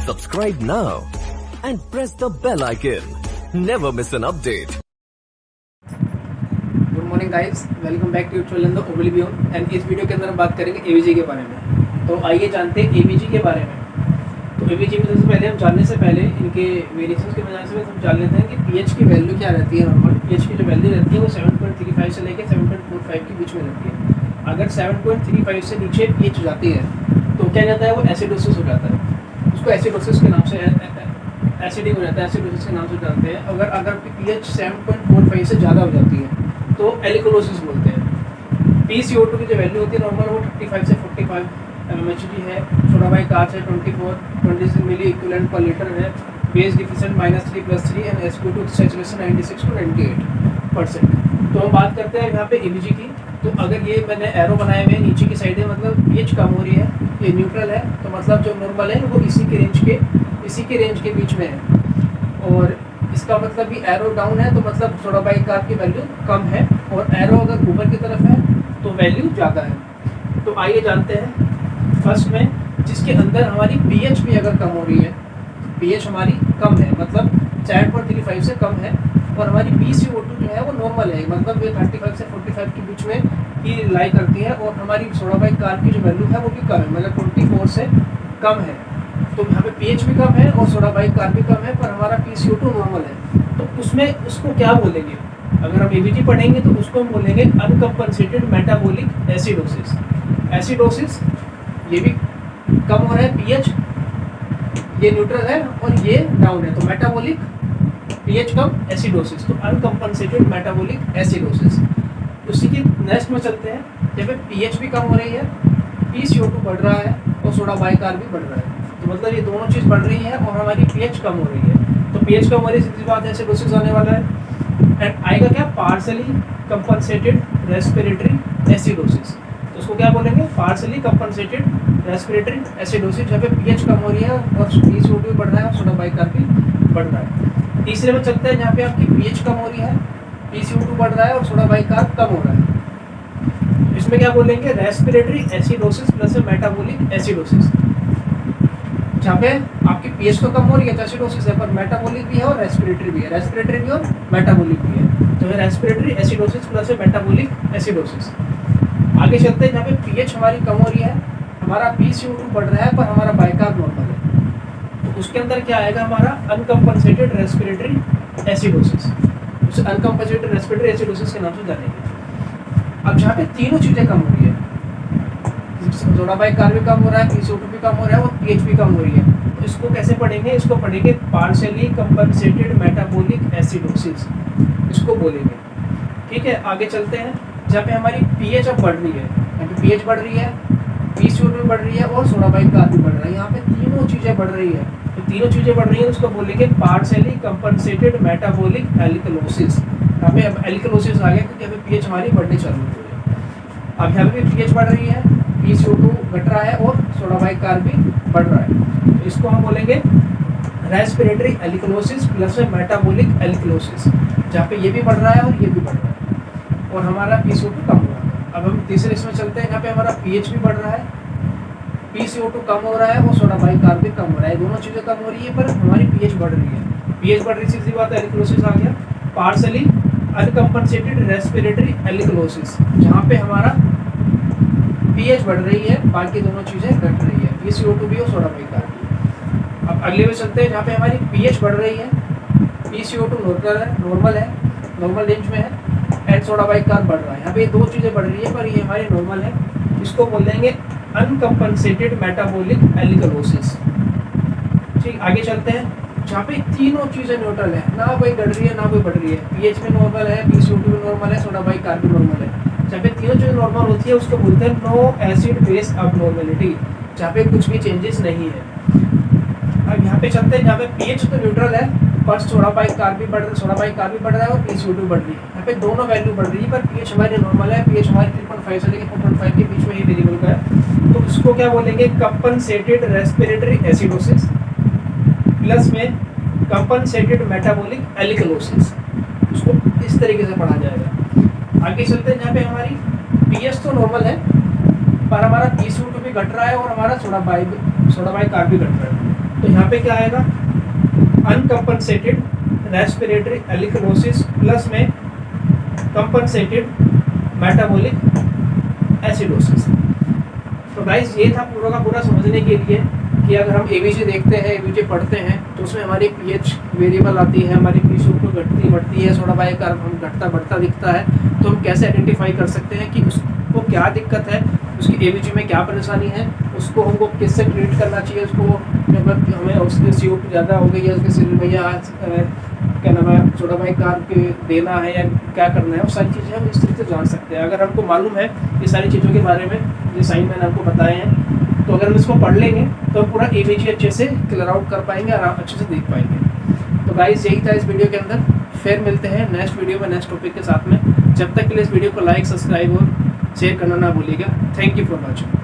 Subscribe now and press the bell icon. Never miss an update. Good morning guys, welcome back to channel the oblivion. And इस video के अंदर हम बात करेंगे AVG के बारे में। तो आइए जानते हैं एवीजी के बारे में। तो एवीजी में सबसे पहले हम जानने से पहले इनके वेरिएशंस के वजह से हम जान लेते हैं कि पीएच की वैल्यू क्या रहती है। नॉर्मल पीएच की जो वैल्यू रहती है वो 7.35 से लेकर 7.45 के बीच में रहती है। अगर 7.35 से नीचे पीएच जाती है तो क्या जाता है, वो एसिडोसिस हो जाता है। उसको एसिडोसिस के नाम से एसिडिक हो जाता है, एसिडोसिस के नाम से जानते हैं। अगर पीएच 7.45 से ज़्यादा हो जाती है तो एल्कोलोसिस बोलते हैं। PCO2 की जो वैल्यू होती है नॉर्मल वो 35 से 45 mmHg है। सोडा बाई कार्ब्स है 26 मिली इक्विवेलेंट पर लीटर है। Base deficient -3+3 and sp2 saturation 96 to 98%। तो हम बात करते हैं यहाँ पे एवीजी की। तो अगर ये मैंने एरो बनाए हुए नीचे की साइड है, मतलब पीएच कम हो रही है, ये न्यूट्रल है, तो मतलब जो नॉर्मल है वो इसी के रेंज के बीच में है। और इसका मतलब भी एरो डाउन है तो मतलब सोडा बाई कार्ब की वैल्यू कम है, और एरो अगर ऊपर की तरफ है तो वैल्यू ज़्यादा है। तो आइए जानते हैं फर्स्ट में, जिसके अंदर हमारी पीएच भी अगर कम हो रही है, पीएच हमारी कम है मतलब 7.35 से कम है, और हमारी PCO2 जो है वो नॉर्मल है, मतलब ये 35 से 45 के बीच में ही लाई करती है, और हमारी सोडा बाई कार्ब की जो वैल्यू है वो भी कम है, मतलब 24 से कम है। तो यहाँ पे पीएच भी कम है और सोडा बाई कार्ब भी कम है, पर हमारा PCO2 नॉर्मल है। तो उसमें उसको क्या बोलेंगे, अगर हम एवीजी पढ़ेंगे तो उसको हम बोलेंगे अनकम्पनसेटेड मेटाबॉलिक एसिडोसिस। एसिडोसिस ये भी कम हो रहा है पीएच, ये न्यूट्रल है और ये डाउन है, तो मेटाबॉलिक पीएच कम एसिडोसिस, तो अनकम्पनसेटेड मेटाबॉलिक एसिडोसिस। उसी की नेक्स्ट में चलते हैं, जब पीएच भी कम हो रही है, PCO2 बढ़ रहा है और सोडा बाई कार्ब भी बढ़ रहा है, तो मतलब ये दोनों चीज़ बढ़ रही है और हमारी पीएच कम हो रही है। तो पीएच कम हो रही है, सीधी बात है एसिडोसिस आने वाला है। एंड आएगा क्या, पार्शली कंपनसेटेड रेस्पिरेटरी एसिडोसिस। तो उसको क्या बोलेंगे, पार्शली कंपनसेटेड रेस्पिरेटरी एसिडोसिस, जहाँ पे पीएच कम हो रही है और PCO2 भी बढ़ रहा है और सोडा बाई कार्ब भी बढ़ रहा है। तीसरे में चलते हैं, जहाँ पे आपकी पीएच कम हो रही है, PCO2 बढ़ रहा है और सोडा बाई कार्ब कम हो रहा है। इसमें क्या बोलेंगे, respiratory acidosis plus metabolic acidosis, जहाँ पे आपकी पीएच तो कम हो रही है तो एसिडोसिस है, पर मेटाबॉलिक भी है और रेस्पिरेटरी भी है, रेस्पिरेटरी भी और मेटाबॉलिक भी है, तो respiratory acidosis plus metabolic acidosis. आगे चलते हैं, जहाँ पे पीएच हमारी कम हो रही है, हमारा PCO2 बढ़ रहा है पर हमारा बाई कार्ब नॉर्मल है, तो उसके अंदर क्या आएगा, हमारा अनकम्पनसेटेड रेस्पिरेटरी एसिडोसिस। उसे अनकम्पनसेटेड रेस्पिरेटरी एसिडोसिस के नाम से जानेंगे। अब जहाँ पे तीनों चीज़ें कम हो रही है, सोडा बाई कार्ब भी कम हो रहा है, PCO2 भी कम हो रहा है और पीएच भी कम हो रही है, तो इसको कैसे पढ़ेंगे, इसको पढ़ेंगे पार्शियली कंपनसेटेड मेटाबॉलिक एसिडोसिस, इसको बोलेंगे। ठीक है, आगे चलते हैं, जहाँ पे हमारी पीएच अब बढ़ रही है, यहाँ पे पीएच बढ़ रही है, PCO2 भी बढ़ रही है और सोडा बाई कार्ब भी बढ़ रहा है, यहाँ पे तीनों चीज़ें बढ़ रही है। तो तीनों चीज़ें बढ़ रही है, उसको बोलेंगे पार्शियली कंपनसेटेड मेटाबॉलिक एल्कलोसिस। यहाँ पे अब एल्कलोसिस आ गया क्योंकि अभी पीएच हमारी बढ़नी चालू हो रही है। अब यहाँ पे पीएच बढ़ रही है, PCO2 घट रहा है और सोडा बाई कार्ब भी बढ़ रहा है, तो इसको हम बोलेंगे respiratory alkalosis plus metabolic alkalosis, जहाँ पे ये भी बढ़ रहा है और ये भी बढ़ रहा है और हमारा PCO2 कम हो रहा है। अब हम तीसरे इसमें चलते हैं, जहाँ पे हमारा पीएच भी बढ़ रहा है, PCO2 कम हो रहा है और सोडा बाई कार्ब भी कम हो रहा है, दोनों चीज़ें कम हो रही है पर हमारी पीएच बढ़ रही है। पीएच बढ़ रही, सीधी बात है एल्कलोसिस आ गया। पार्शली अनकम्पनसेटेड रेस्पिरेटरी एल्कलोसिस, जहाँ पे हमारा पीएच बढ़ रही है, बाकी दोनों चीज़ें घट रही है, PCO2 भी और सोडा बाई कार्ब भी। अब अगले में चलते हैं, जहाँ पे हमारी पीएच बढ़ रही है, PCO2 नॉर्मल है, नॉर्मल रेंज में है, एंड सोडा बाई कार्ब बढ़ रहा है। यहाँ पे दो चीज़ें बढ़ रही है पर ये हमारी नॉर्मल है, इसको बोल देंगे अनकम्पनसेटेड मेटाबॉलिक एल्कलोसिस। ठीक, आगे चलते हैं, जहाँ पे तीनों चीज़ें न्यूट्रल है, ना कोई घट रही है ना कोई बढ़ रही है, पीएच भी नॉर्मल है, PCO2 भी नॉर्मल है, सोडा बाई कार्ब भी नॉर्मल है, जहाँ पे तीनों चीज़ें नॉर्मल होती है उसको बोलते हैं नो एसिड बेस अबनॉर्मेलिटी, जहाँ पे कुछ भी चेंजेस नहीं है। अब यहाँ पे चलते हैं, जहाँ पे पीएच तो न्यूट्रल है पर सोडा बाई कार्ब भी बढ़ रहा है और PCO2 बढ़ रही है, यहाँ पे दोनों वैल्यू बढ़ रही है, पर पीएच हमारी नॉर्मल है, पीएच हमारी 3.5 से लेकर 4.5 के बीच में ही वेरिएबल का है, तो इसको क्या बोलेंगे, कंपनसेटेड रेस्पिरेटरी एसिडोसिस प्लस में कंपनसेटेड मेटाबॉलिक एल्कलोसिस, उसको इस तरीके से पढ़ा जाएगा। आगे चलते हैं, जहाँ पे हमारी पीएच तो नॉर्मल है पर हमारा PCO2 भी घट रहा है और हमारा सोडा बाई कार्ब भी घट रहा है। तो यहाँ पे क्या आएगा, अनकम्पनसेटेड रेस्पिरेटरी एलिकनोसिस प्लस में कंपनसेटेड मेटाबॉलिक एसिडोसिस। तो गाइस ये था पूरा का पूरा समझने के लिए कि अगर हम एवीजी देखते हैं, एवीजी पढ़ते हैं, तो उसमें हमारी पीएच वेरिएबल आती है, हमारी पीएच ऊपर घटती बढ़ती है, सोडा बाइकार्बोनेट हम घटता बढ़ता दिखता है, तो हम कैसे आइडेंटिफाई कर सकते हैं कि उसको क्या दिक्कत है, उसकी एवीजी में क्या परेशानी है, उसको हमको किससे ट्रीट करना चाहिए, उसको जब हमें उसके CO2 ज़्यादा हो गई है, उसके शरीर में या क्या नाम है सोडा बाइकार्ब के देना है या क्या करना है, वो सारी चीज़ें हम इस तरीके से जान सकते हैं। अगर हमको मालूम है ये सारी चीज़ों के बारे में, ये साइन मैंने आपको बताए हैं, तो अगर हम इसको पढ़ लेंगे तो पूरा एवीजी अच्छे से क्लियर आउट कर पाएंगे और अच्छे से देख पाएंगे। तो गाइस यही था इस वीडियो के अंदर, फिर मिलते हैं नेक्स्ट वीडियो में नेक्स्ट टॉपिक के साथ में। जब तक के लिए इस वीडियो को लाइक, सब्सक्राइब और शेयर करना ना भूलिएगा। Thank you for watching.